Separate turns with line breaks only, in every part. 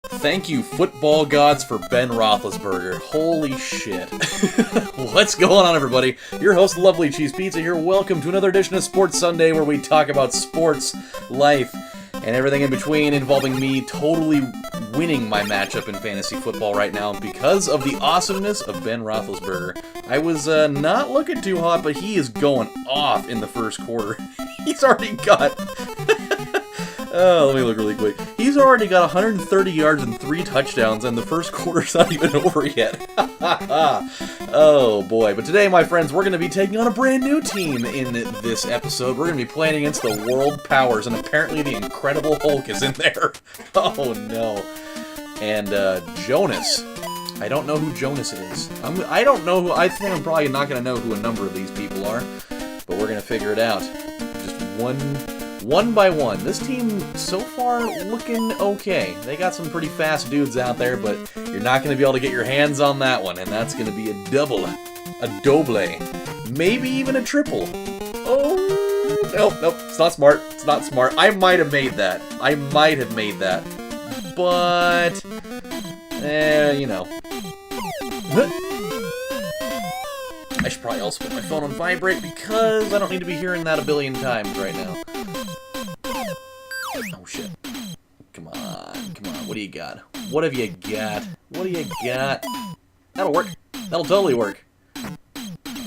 Thank you, football gods, for Ben Roethlisberger. Holy shit. What's going on, everybody? Your host, LovelyCheesePizza here. Welcome to another edition of Sports Sunday, where we talk about sports, life, and everything in between, involving me totally winning my matchup in fantasy football right now because of the awesomeness of Ben Roethlisberger. I was not looking too hot, but he is going off in the first quarter. He's already got... let me look really quick. He's already got 130 yards and 3 touchdowns, and the first quarter's not even over yet. Oh, boy. But today, my friends, we're going to be taking on a brand new team in this episode. We're going to be playing against the World Powers, and apparently the Incredible Hulk is in there. Oh, no. And Jonas. I don't know who Jonas is. I don't know who... I think I'm probably not going to know who a number of these people are, but we're going to figure it out. Just one by one. This team, so far, looking okay. They got some pretty fast dudes out there, but you're not going to be able to get your hands on that one, and that's going to be a double, a doble, maybe even a triple. Oh, nope, it's not smart. It's not smart. I might have made that. But, you know. I should probably also put my phone on vibrate because I don't need to be hearing that a billion times right now. Oh, shit. Come on. What do you got? What have you got? That'll work. That'll totally work.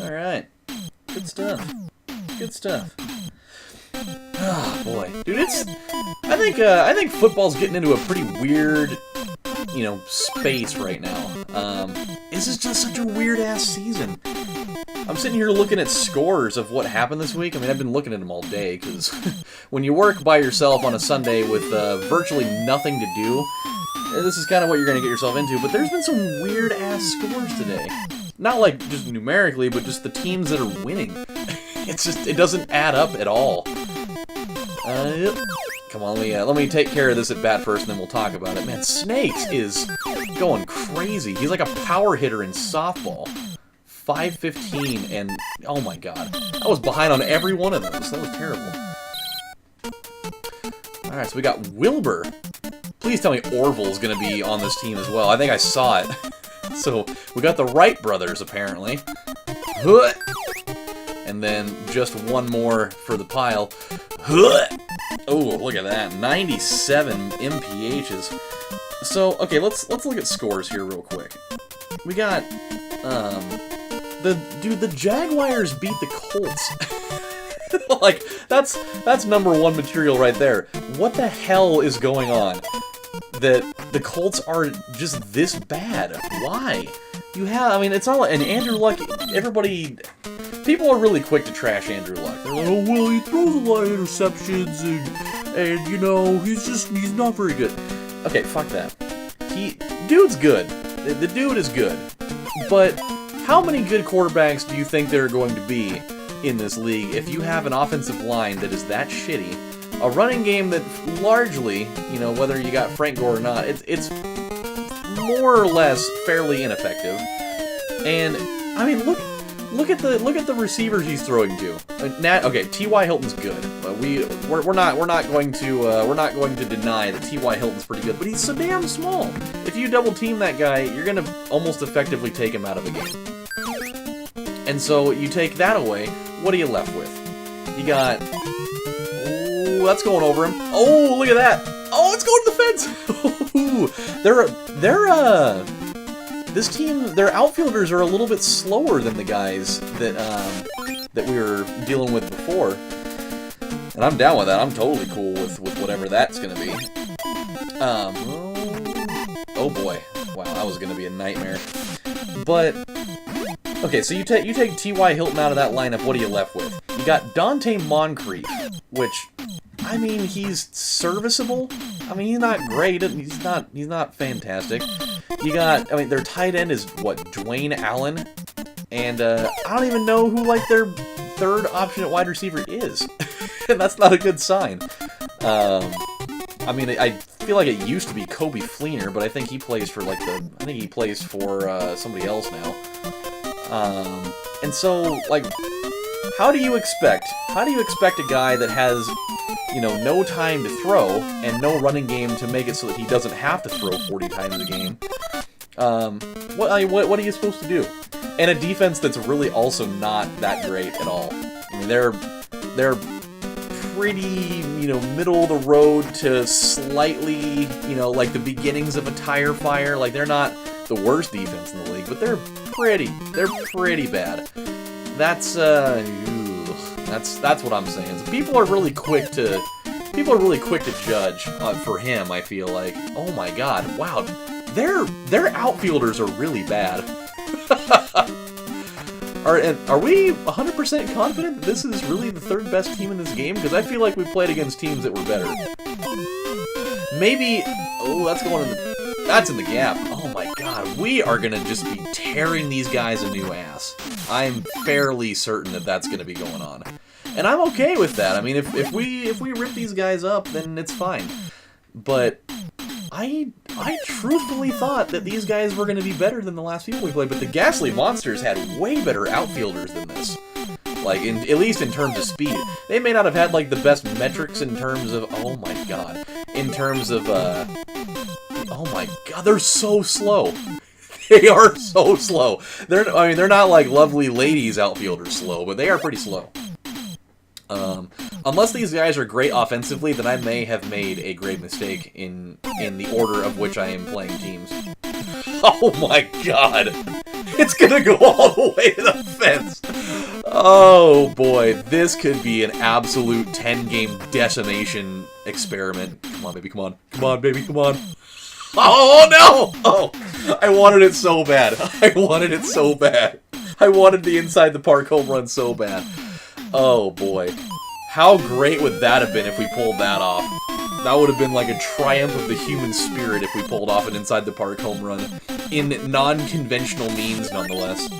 Alright. Good stuff. Oh, boy. Dude, I think football's getting into a pretty weird, space right now. This is just such a weird-ass season. I'm sitting here looking at scores of what happened this week. I mean, I've been looking at them all day, because when you work by yourself on a Sunday with virtually nothing to do, this is kind of what you're going to get yourself into. But there's been some weird-ass scores today. Not like just numerically, but just the teams that are winning. It doesn't add up at all. Come on, let me take care of this at bat first, and then we'll talk about it. Man, Snakes is going crazy. He's like a power hitter in softball. 515, and oh my god, I was behind on every one of those. That was terrible. Alright, so we got Wilbur. Please tell me Orville's gonna be on this team as well. I think I saw it. So, we got the Wright brothers, apparently. And then just one more for the pile. Oh, look at that. 97 MPHs. So, okay, let's look at scores here real quick. We got, the Jaguars beat the Colts. Like, that's number one material right there. What the hell is going on that the Colts are just this bad? Why? It's not like, and Andrew Luck, people are really quick to trash Andrew Luck. They're like, oh, well, he throws a lot of interceptions, and he's not very good. Okay, fuck that. Dude's good. The dude is good. But how many good quarterbacks do you think there are going to be in this league if you have an offensive line that is that shitty, a running game that largely, whether you got Frank Gore or not, it's more or less fairly ineffective. And I mean, look at the receivers he's throwing to. Okay, T.Y. Hilton's good. We're not going to deny that T.Y. Hilton's pretty good, but he's so damn small. If you double team that guy, you're gonna almost effectively take him out of the game. And so you take that away, what are you left with? You got... Oh, that's going over him. Oh, look at that! Oh, it's going to the fence! This team, their outfielders are a little bit slower than the guys that we were dealing with before. And I'm down with that. I'm totally cool with whatever that's gonna be. Oh boy. Wow, that was gonna be a nightmare. But... Okay, so you take T.Y. Hilton out of that lineup, what are you left with? You got Dante Moncrief, which, I mean, he's serviceable. I mean, he's not great, he's not fantastic. You got, their tight end is, what, Dwayne Allen? And, I don't even know who, their third option at wide receiver is. And that's not a good sign. I feel like it used to be Kobe Fleener, but I think he plays for, somebody else now. And so, How do you expect a guy that has, you know, no time to throw and no running game to make it so that he doesn't have to throw 40 times a game? What are you supposed to do? And a defense that's really also not that great at all. I mean, they're pretty, you know, middle of the road to slightly, you know, like the beginnings of a tire fire. Like, they're not the worst defense in the league, but they're pretty bad. That's what I'm saying. So people are really quick to judge for him. I feel like, oh my god, wow, their outfielders are really bad. Are we 100% confident that this is really the third best team in this game? Because I feel like we played against teams that were better. Maybe. Oh, that's in the gap. Oh my god, we are gonna just be tearing these guys a new ass. I'm fairly certain that that's gonna be going on, and I'm okay with that. I mean, if we rip these guys up, then it's fine. But I truthfully thought that these guys were gonna be better than the last people we played. But the Ghastly Monsters had way better outfielders than this. Like, at least in terms of speed. They may not have had, like, the best metrics in terms of, oh my god, in terms of, oh my god, they're so slow. They are so slow. They're not like Lovely Ladies outfielders slow, but they are pretty slow. Unless these guys are great offensively, then I may have made a grave mistake in the order of which I am playing teams. Oh my god! It's gonna go all the way to the fence! Oh boy, this could be an absolute 10-game decimation experiment. Come on, baby, come on. Come on, baby, come on. Oh no! Oh, I wanted it so bad. I wanted it so bad. I wanted the inside the park home run so bad. Oh boy. How great would that have been if we pulled that off? That would have been like a triumph of the human spirit if we pulled off an inside the park home run in non-conventional means, nonetheless.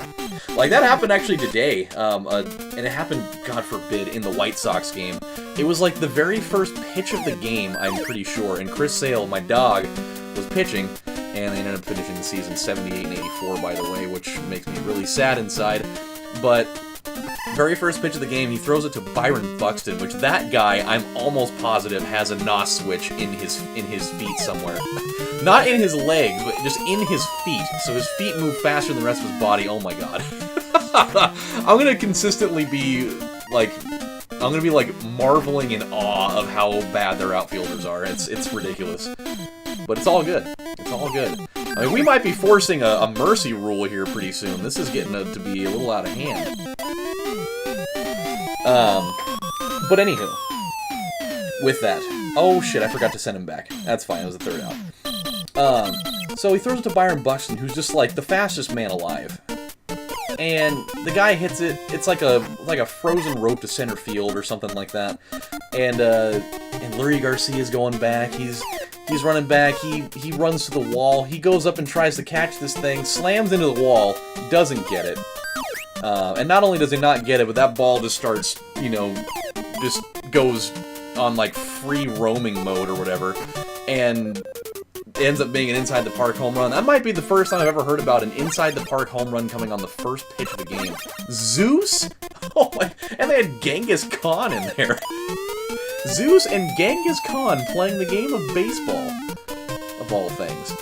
Like, that happened actually today, and it happened, God forbid, in the White Sox game. It was like the very first pitch of the game, I'm pretty sure, and Chris Sale, my dog, was pitching, and they ended up finishing the season 78 and 84, by the way, which makes me really sad inside. But very first pitch of the game, he throws it to Byron Buxton, which that guy, I'm almost positive, has a NOS switch in his feet somewhere. Not in his legs, but just in his feet. So his feet move faster than the rest of his body. Oh my god. I'm gonna consistently be like, marveling in awe of how bad their outfielders are. It's ridiculous. But it's all good. It's all good. I mean, we might be forcing a mercy rule here pretty soon. This is getting to be a little out of hand. But anywho, with that. Oh shit, I forgot to send him back. That's fine, it was the third out. So he throws it to Byron Buxton, who's just like the fastest man alive. And the guy hits it, it's like a frozen rope to center field or something like that. And Lurie Garcia's going back, he's running back, he runs to the wall, he goes up and tries to catch this thing, slams into the wall, doesn't get it. And not only does he not get it, but that ball just starts, you know, just goes on, like, free roaming mode or whatever, and it ends up being an inside-the-park home run. That might be the first time I've ever heard about an inside-the-park home run coming on the first pitch of the game. Zeus? Oh my, and they had Genghis Khan in there. Zeus and Genghis Khan playing the game of baseball, of all things.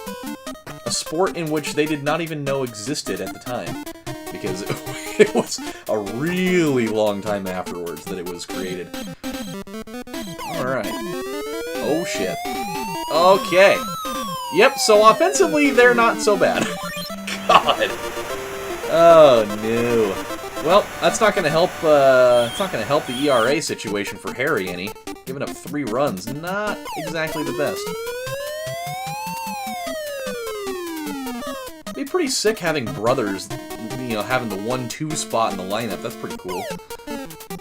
A sport in which they did not even know existed at the time, because it was a really long time afterwards that it was created. Alright. Oh shit. Okay. Yep, so offensively, they're not so bad. God. Oh no. Well, that's not gonna help, it's not gonna help the ERA situation for Harry any. Giving up 3 runs, not exactly the best. It'd be pretty sick having brothers, you know, having the 1-2 spot in the lineup. That's pretty cool.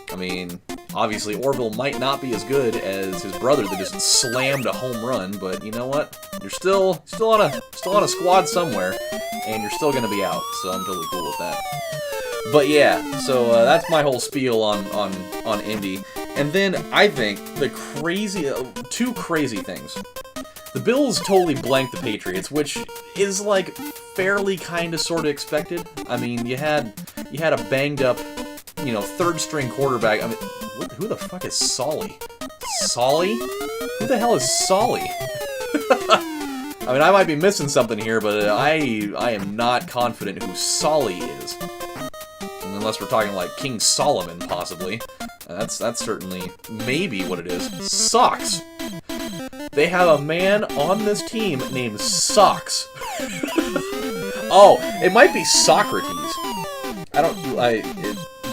I mean, obviously Orville might not be as good as his brother that just slammed a home run, but you know what? You're still on a squad somewhere, and you're still gonna be out. So I'm totally cool with that. But yeah, so that's my whole spiel on Indy. And then I think the two crazy things. The Bills totally blanked the Patriots, which is like fairly kind of sort of expected. I mean, you had a banged up, you know, third-string quarterback. I mean, who the fuck is Solly? Solly? Who the hell is Solly? I mean, I might be missing something here, but I am not confident who Solly is. Unless we're talking like King Solomon, possibly. That's certainly maybe what it is. Socks. They have a man on this team named Socks. Oh, it might be Socrates.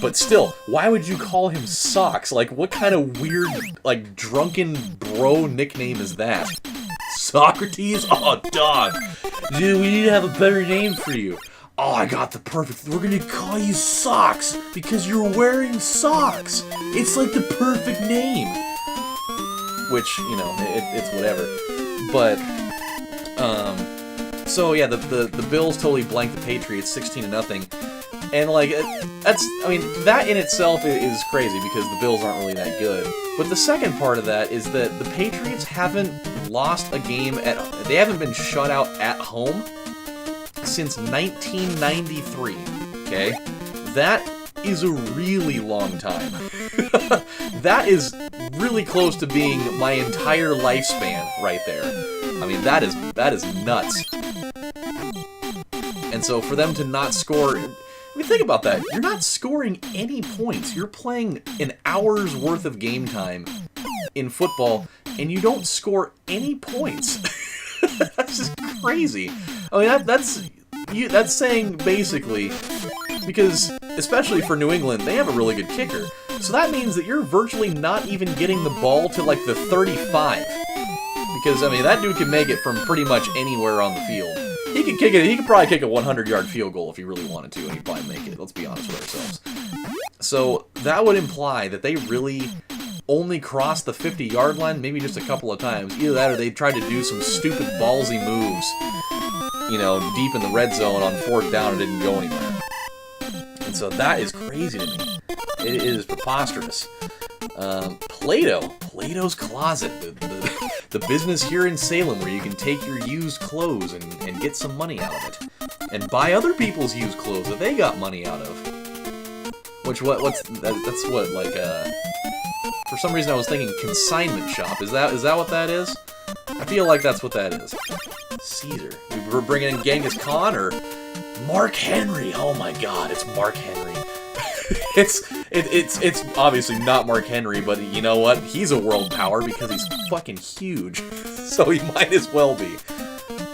But still, why would you call him Socks? Like, what kind of weird, like, drunken bro nickname is that? Socrates? Oh, dog. Dude, we need to have a better name for you. Oh, I got the perfect... We're gonna call you Socks because you're wearing socks. It's like the perfect name. Which, you know, it's whatever. But, so yeah, the Bills totally blanked the Patriots 16-0. And, like, I mean, that in itself is crazy because the Bills aren't really that good. But the second part of that is that the Patriots haven't lost a game they haven't been shut out at home since 1993, okay? That is a really long time. That is really close to being my entire lifespan right there. I mean, that is nuts. And so for them to not score... I mean, think about that. You're not scoring any points. You're playing an hour's worth of game time in football, and you don't score any points. That's just crazy. I mean, that's saying basically, because especially for New England, they have a really good kicker. So that means that you're virtually not even getting the ball to like the 35. Because, I mean, that dude can make it from pretty much anywhere on the field. He could kick it. He could probably kick a 100-yard field goal if he really wanted to, and he'd probably make it. Let's be honest with ourselves. So that would imply that they really only crossed the 50-yard line maybe just a couple of times. Either that or they tried to do some stupid ballsy moves, you know, deep in the red zone on 4th down and didn't go anywhere. And so that is crazy to me. It is preposterous. Plato's Closet, the business here in Salem where you can take your used clothes and get some money out of it. And buy other people's used clothes that they got money out of. Which, that's what, like, for some reason I was thinking consignment shop. Is that what that is? I feel like that's what that is. Caesar. We're bringing in Genghis Khan or Mark Henry. Oh my god, it's Mark Henry. It's obviously not Mark Henry, but you know what? He's a world power because he's fucking huge. So he might as well be.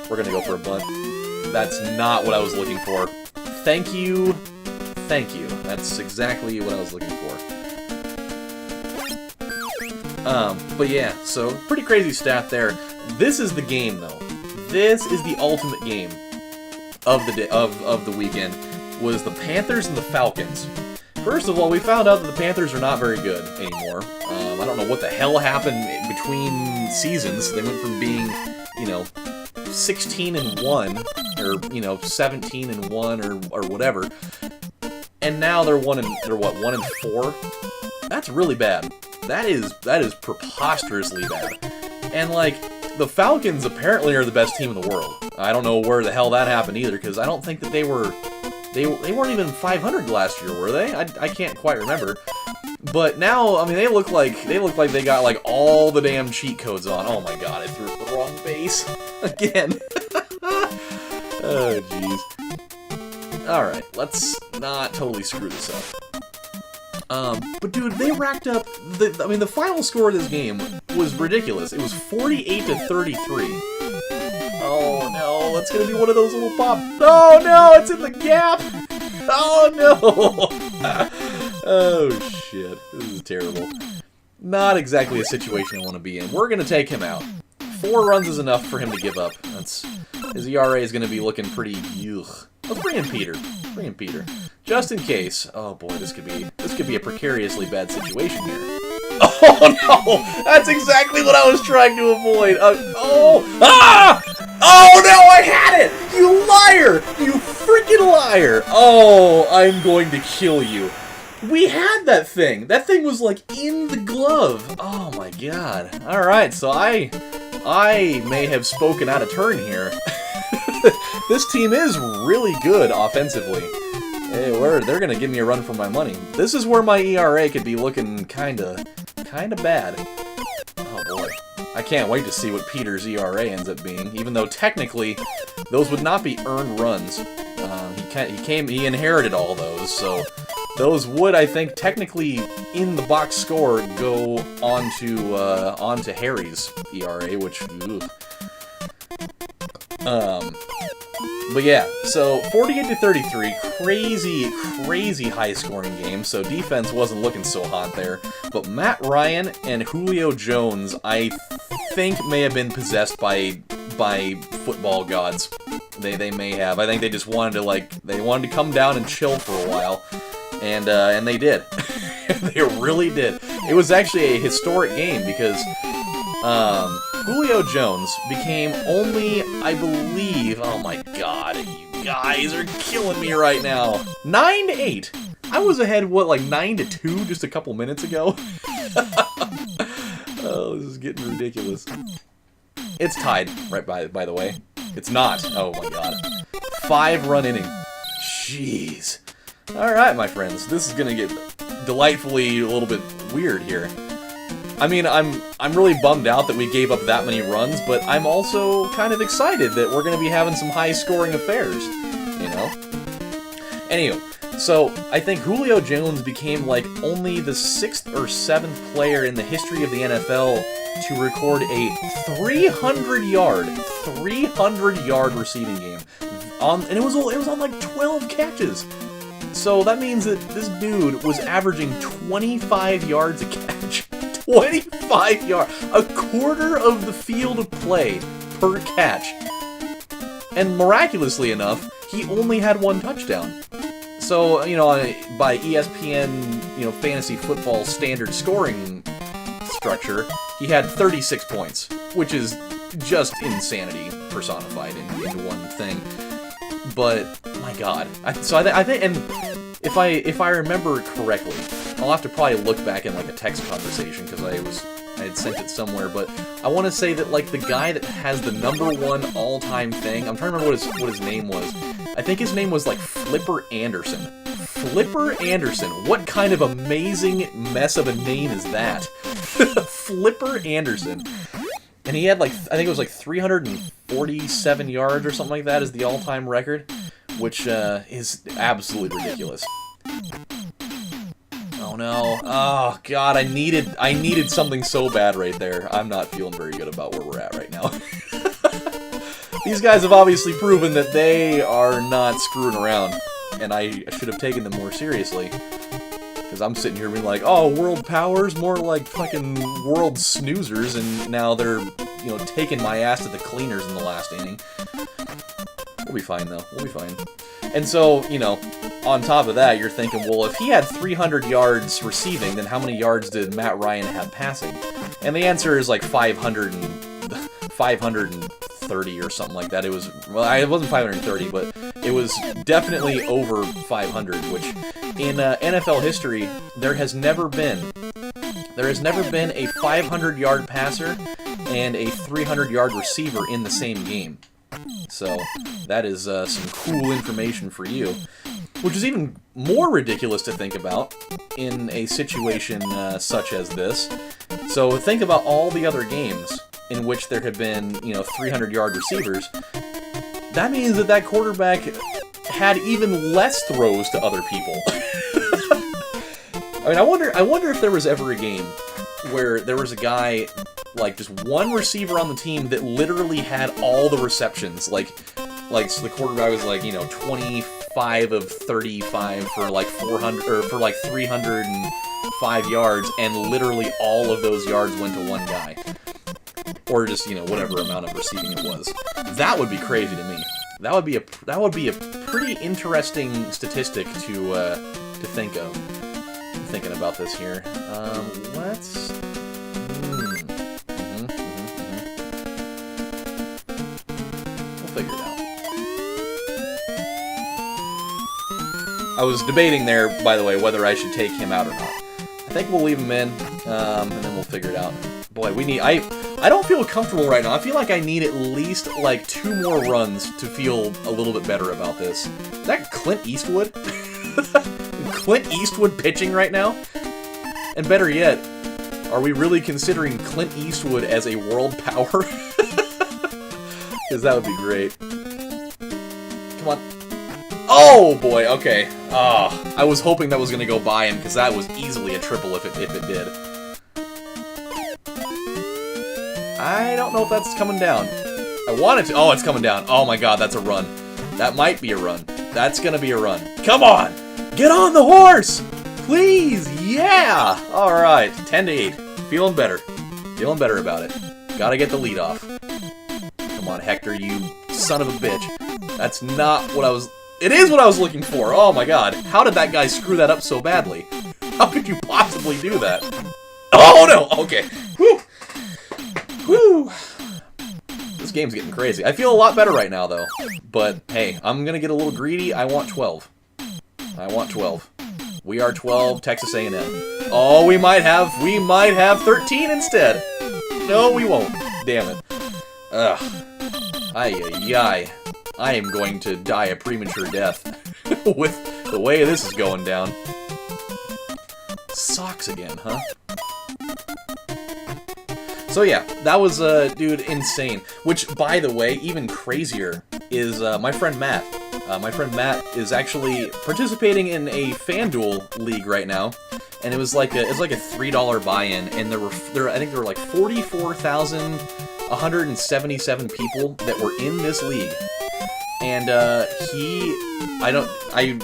We're gonna go for a bunt. That's not what I was looking for. Thank you. Thank you. That's exactly what I was looking for. But yeah, so pretty crazy stat there. This is the game, though. This is the ultimate game of the day, of the weekend. Was the Panthers and the Falcons. First of all, we found out that the Panthers are not very good anymore. I don't know what the hell happened between seasons. They went from being, you know, 16-1, or, you know, 17-1, or whatever, and now they're 1-4. That's really bad. That is preposterously bad. And like, the Falcons apparently are the best team in the world. I don't know where the hell that happened either, because I don't think that they weren't even 500 last year, were they? I can't quite remember. But now, I mean, they look like they got like all the damn cheat codes on. Oh my god, I threw the wrong base again. Oh jeez. All right, let's not totally screw this up. But dude, they racked up the final score of this game was ridiculous. It was 48-33. Oh no, that's gonna be one of those little pop. Oh no, it's in the gap. Oh no. Oh shit, this is terrible. Not exactly a situation I want to be in. We're gonna take him out. 4 runs is enough for him to give up. His ERA is gonna be looking pretty. Ugh. Let's bring in Peter. Bring in Peter, just in case. Oh boy, this could be a precariously bad situation here. Oh no! That's exactly what I was trying to avoid. Oh no! I had it! You liar! You freaking liar! Oh, I'm going to kill you. We had that thing. That thing was like in the glove. Oh my god. All right, so I may have spoken out of turn here. This team is really good offensively. Hey, they're gonna give me a run for my money. This is where my ERA could be looking kinda bad. Oh boy. I can't wait to see what Peter's ERA ends up being, even though technically those would not be earned runs. He inherited all those, so those would, I think, technically in the box score go onto Harry's ERA, which, ugh. But yeah, so 48-33, crazy high-scoring game, so defense wasn't looking so hot there. But Matt Ryan and Julio Jones, I think, may have been possessed by football gods. They may have. I think they just wanted to, they wanted to come down and chill for a while, and they did. They really did. It was actually a historic game because Julio Jones became only, I believe, oh my god, you guys are killing me right now, 9-8. I was ahead, what, like 9-2 just a couple minutes ago? Oh, this is getting ridiculous. It's tied, right, by the way. It's not. Oh my god. 5-run inning. Jeez. Alright, my friends, this is gonna get delightfully a little bit weird here. I mean, I'm really bummed out that we gave up that many runs, but I'm also kind of excited that we're going to be having some high-scoring affairs, you know? Anyway, so I think Julio Jones became, like, only the 6th or 7th player in the history of the NFL to record a 300-yard receiving game. And it was on, like, 12 catches. So that means that this dude was averaging 25 yards a catch. 25 yards, a quarter of the field of play per catch. And miraculously enough, he only had 1 touchdown. So, you know, by ESPN, you know, fantasy football standard scoring structure, he had 36 points, which is just insanity personified into one thing. But my God, I think, and if I remember correctly, I'll have to probably look back in like a text conversation because I had sent it somewhere, but I want to say that like the guy that has the #1 all-time thing, I'm trying to remember what his name was. I think his name was like Flipper Anderson. Flipper Anderson. What kind of amazing mess of a name is that? Flipper Anderson. And he had like, I think it was like 347 yards or something like that is the all-time record, which is absolutely ridiculous. Oh no. Oh god, I needed something so bad right there. I'm not feeling very good about where we're at right now. These guys have obviously proven that they are not screwing around, and I should have taken them more seriously. Because I'm sitting here being like, oh, world powers, more like fucking world snoozers, and now they're, you know, taking my ass to the cleaners in the last inning. We'll be fine, though. We'll be fine. And so, you know, on top of that, you're thinking, well, if he had 300 yards receiving, then how many yards did Matt Ryan have passing? And the answer is like 530 or something like that. It was, well, it wasn't 530, but it was definitely over 500, which in NFL history, there has never been a 500-yard passer and a 300-yard receiver in the same game. So that is some cool information for you, which is even more ridiculous to think about in a situation such as this. So think about all the other games in which there have been, you know, 300-yard receivers. That means that quarterback had even less throws to other people. I mean, I wonder if there was ever a game where there was a guy, like just one receiver on the team that literally had all the receptions, like so the quarterback was like, you know, 25 of 35 for like 400 or for like 305 yards, and literally all of those yards went to one guy, or just, you know, whatever amount of receiving it was. That would be crazy to me. That would be a pretty interesting statistic to think of. I'm thinking about this here. Let's. We'll figure it out. I was debating there, by the way, whether I should take him out or not. I think we'll leave him in, and then we'll figure it out. Boy, we need. I don't feel comfortable right now. I feel like I need at least like 2 more runs to feel a little bit better about this. Is that Clint Eastwood? Clint Eastwood pitching right now? And better yet, are we really considering Clint Eastwood as a world power? Because that would be great. Come on. Oh, boy, okay. Oh, I was hoping that was going to go by him, because that was easily a triple if it did. I don't know if that's coming down. I want it to. Oh, it's coming down. Oh, my God, that's a run. That might be a run. That's going to be a run. Come on! Get on the horse! Please! Yeah! Alright, 10-8. Feeling better. Feeling better about it. Gotta get the lead off. Come on, Hector, you son of a bitch. That's not what I was... It is what I was looking for! Oh my God. How did that guy screw that up so badly? How could you possibly do that? Oh no! Okay. Whew! Whew! This game's getting crazy. I feel a lot better right now, though. But, hey, I'm gonna get a little greedy. I want 12. I want 12. We are 12, Texas A&M. Oh, we might have 13 instead. No, we won't. Damn it. Ugh. Ay-yi-yi. I am going to die a premature death with the way this is going down. Socks again, huh? So yeah, that was, dude, insane. Which, by the way, even crazier is my friend Matt. My friend Matt is actually participating in a FanDuel league right now, and it was like a $3 buy-in, and I think there were like 44,177 people that were in this league. And I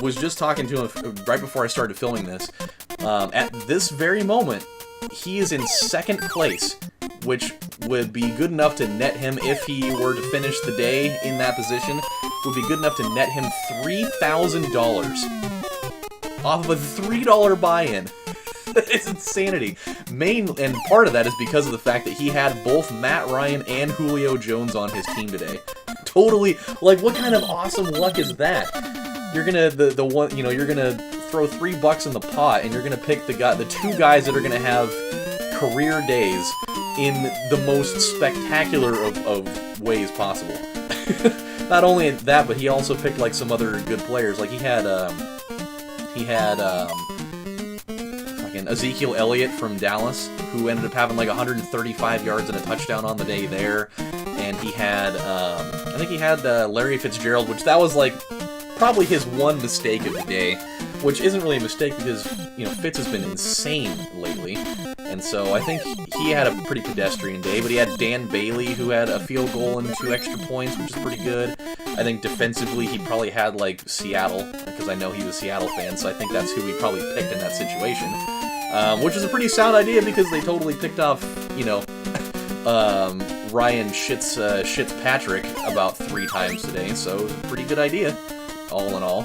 was just talking to him right before I started filming this. At this very moment, he is in second place, which would be good enough to net him, if he were to finish the day in that position, would be good enough to net him $3,000 off of a $3 buy-in. It's insanity. And part of that is because of the fact that he had both Matt Ryan and Julio Jones on his team today. Totally, like, what kind of awesome luck is that? You're gonna, you're gonna throw $3 in the pot, and you're gonna pick the two guys that are gonna have career days in the most spectacular of ways possible. Not only that, but he also picked like some other good players. Like he had fucking Ezekiel Elliott from Dallas, who ended up having like 135 yards and a touchdown on the day there. And he had, I think he had Larry Fitzgerald, which that was like probably his one mistake of the day, which isn't really a mistake because, Fitz has been insane lately. And so I think he had a pretty pedestrian day, but he had Dan Bailey, who had a field goal and 2 extra points, which is pretty good. I think defensively he probably had, like, Seattle, because I know he's a Seattle fan, so I think that's who he probably picked in that situation. Which is a pretty sound idea because they totally picked off, Ryan Fitzpatrick about 3 times today, so it was a pretty good idea, all in all.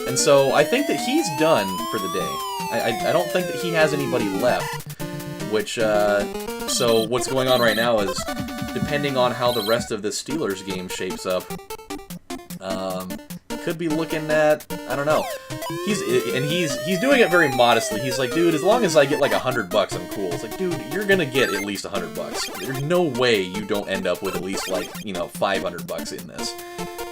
And so I think that he's done for the day. I don't think that he has anybody left, which, so what's going on right now is, depending on how the rest of this Steelers game shapes up, could be looking at, I don't know, he's doing it very modestly. He's like, dude, as long as I get like $100, I'm cool. It's like, dude, you're gonna get at least $100. There's no way you don't end up with at least like, $500 in this.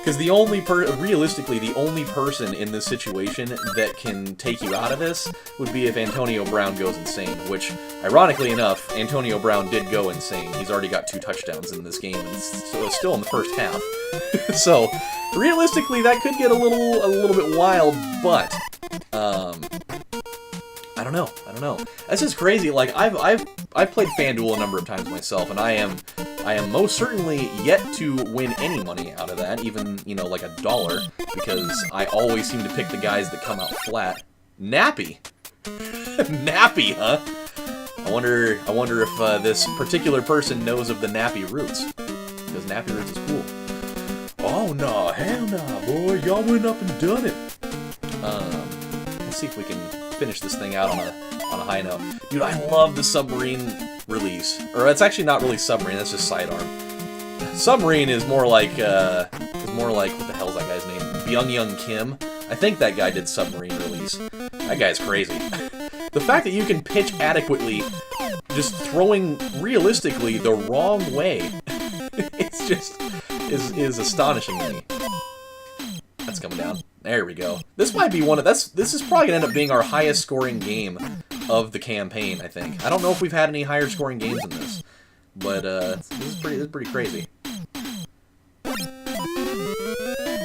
Because realistically, the only person in this situation that can take you out of this would be if Antonio Brown goes insane, which, ironically enough, Antonio Brown did go insane. He's already got 2 touchdowns in this game, and so it's still in the first half. So, realistically, that could get a little bit wild, but, I don't know. That's just crazy. Like, I've played FanDuel a number of times myself, and I am most certainly yet to win any money out of that, even, like $1, because I always seem to pick the guys that come out flat. Nappy! Nappy, huh? I wonder if this particular person knows of the Nappy Roots, because Nappy Roots is cool. Oh, no, hell no, boy, y'all went up and done it. Let's see if we can finish this thing out on a high note. Dude, I love the submarine release. Or it's actually not really submarine, that's just sidearm. Submarine is more like, what the hell's that guy's name? Byung-Young Kim. I think that guy did submarine release. That guy's crazy. The fact that you can pitch adequately, just throwing realistically the wrong way, it's just, is astonishing to me. coming down. There we go. This might be one of... This is probably going to end up being our highest scoring game of the campaign, I think. I don't know if we've had any higher scoring games in this. But, this is pretty crazy.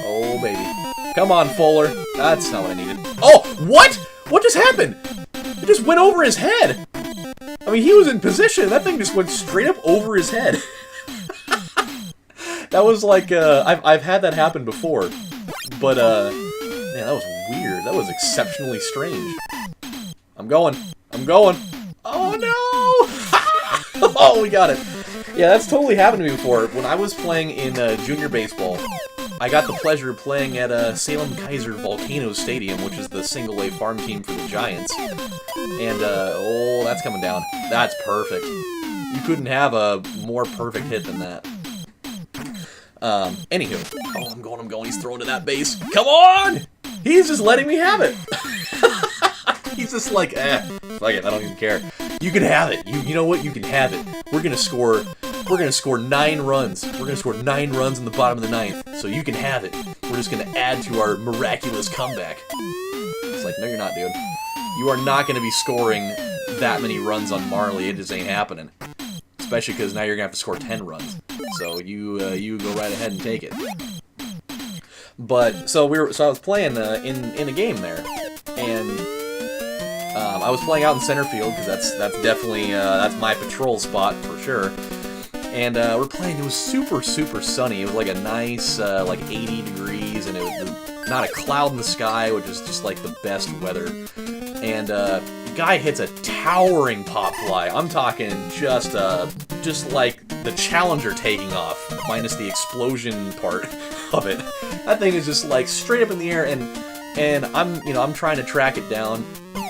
Oh, baby. Come on, Fuller. That's not what I needed. Oh, what? What just happened? It just went over his head. I mean, he was in position. That thing just went straight up over his head. That was like, I've had that happen before. But, man, that was weird. That was exceptionally strange. I'm going. Oh, no! Oh, we got it. Yeah, that's totally happened to me before. When I was playing in junior baseball, I got the pleasure of playing at Salem Kaiser Volcano Stadium, which is the single-A farm team for the Giants. And, oh, that's coming down. That's perfect. You couldn't have a more perfect hit than that. Anywho. Oh, I'm going. He's throwing to that base. Come on! He's just letting me have it. He's just like, fuck it, I don't even care. You can have it. You know what? You can have it. We're gonna score 9 runs. We're gonna score 9 runs in the bottom of the 9th. So you can have it. We're just gonna add to our miraculous comeback. It's like, no, you're not, dude. You are not gonna be scoring that many runs on Marley. It just ain't happening. Especially because now you're gonna have to score 10 runs. So you go right ahead and take it. But so I was playing in a game there, and I was playing out in center field because that's definitely that's my patrol spot for sure. And we're playing. It was super sunny. It was like a nice like 80 degrees, and it was not a cloud in the sky, which is just like the best weather. And the guy hits a towering pop fly. I'm talking just like the Challenger taking off, minus the explosion part of it. That thing is just like straight up in the air, and I'm trying to track it down,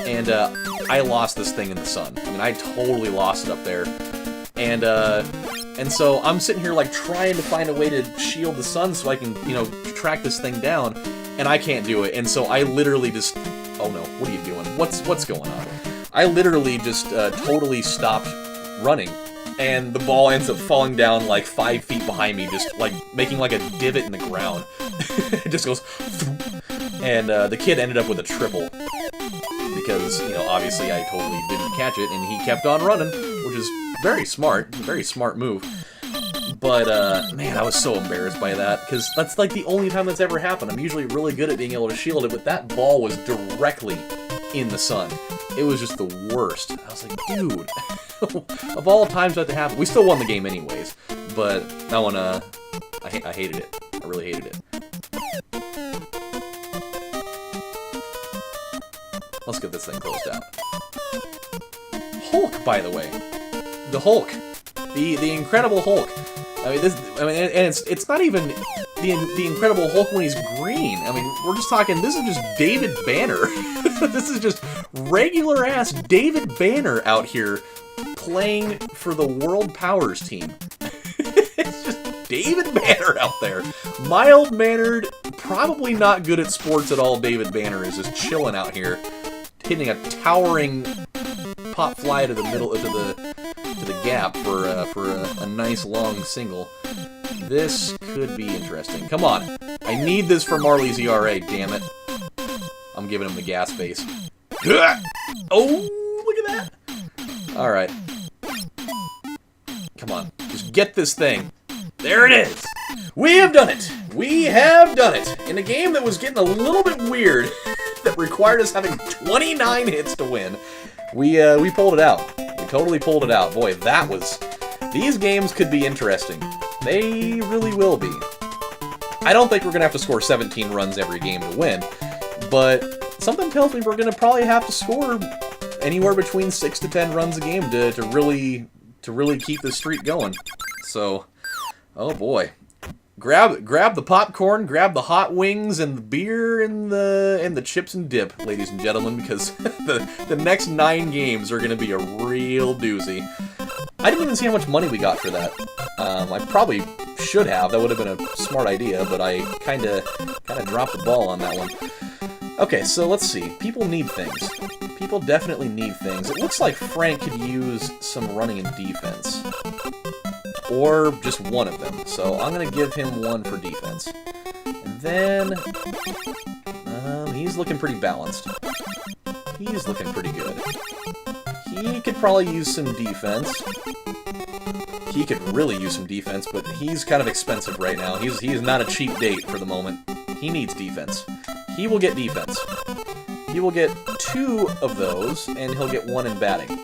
and I lost this thing in the sun. I mean, I totally lost it up there, and so I'm sitting here like trying to find a way to shield the sun so I can track this thing down, and I can't do it. And so I literally just, oh no, what are you doing? What's going on? I literally just totally stopped running. And the ball ends up falling down like 5 feet behind me, just like making like a divot in the ground. It just goes, and the kid ended up with a triple because obviously I totally didn't catch it, and he kept on running, which is very smart move. But man, I was so embarrassed by that because that's like the only time that's ever happened. I'm usually really good at being able to shield it, but that ball was directly in the sun. It was just the worst. I was like, dude. Of all times that to happen, we still won the game anyways. But that one, I hated it. I really hated it. Let's get this thing closed out. Hulk, by the way, the Hulk, the Incredible Hulk. I mean, and it's not even the Incredible Hulk when he's green. I mean, we're just talking. This is just David Banner. This is just regular ass David Banner out here playing for the World Powers team. It's just David Banner out there. Mild-mannered, probably not good at sports at all. David Banner is just chilling out here, hitting a towering pop fly to the middle, to the gap for a nice long single. This could be interesting. Come on, I need this for Marley's ERA. Damn it! I'm giving him the gas face. Oh, look at that! All right. Come on, just get this thing. There it is! We have done it! We have done it! In a game that was getting a little bit weird, that required us having 29 hits to win, we pulled it out. We totally pulled it out. Boy, that was... These games could be interesting. They really will be. I don't think we're going to have to score 17 runs every game to win, but something tells me we're going to probably have to score anywhere between 6 to 10 runs a game to really keep this streak going. So, oh boy. Grab the popcorn, grab the hot wings and the beer and the chips and dip, ladies and gentlemen, because the next 9 games are going to be a real doozy. I didn't even see how much money we got for that. I probably should have. That would have been a smart idea, but I kind of dropped the ball on that one. Okay, so let's see. People need things. People definitely need things. It looks like Frank could use some running and defense. Or just one of them. So I'm going to give him one for defense. And then... he's looking pretty balanced. He's looking pretty good. He could probably use some defense. He could really use some defense, but he's kind of expensive right now. He's not a cheap date for the moment. He needs defense. He will get defense. He will get 2 of those, and he'll get 1 in batting.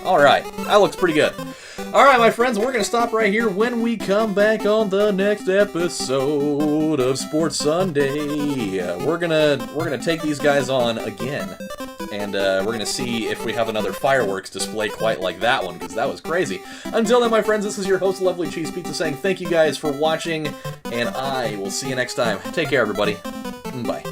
Alright, that looks pretty good. Alright, my friends, we're going to stop right here. When we come back on the next episode of Sports Sunday, we're gonna take these guys on again. And we're going to see if we have another fireworks display quite like that one, because that was crazy. Until then, my friends, this is your host, LovelyCheesePizza, saying thank you guys for watching, and I will see you next time. Take care, everybody. Bye.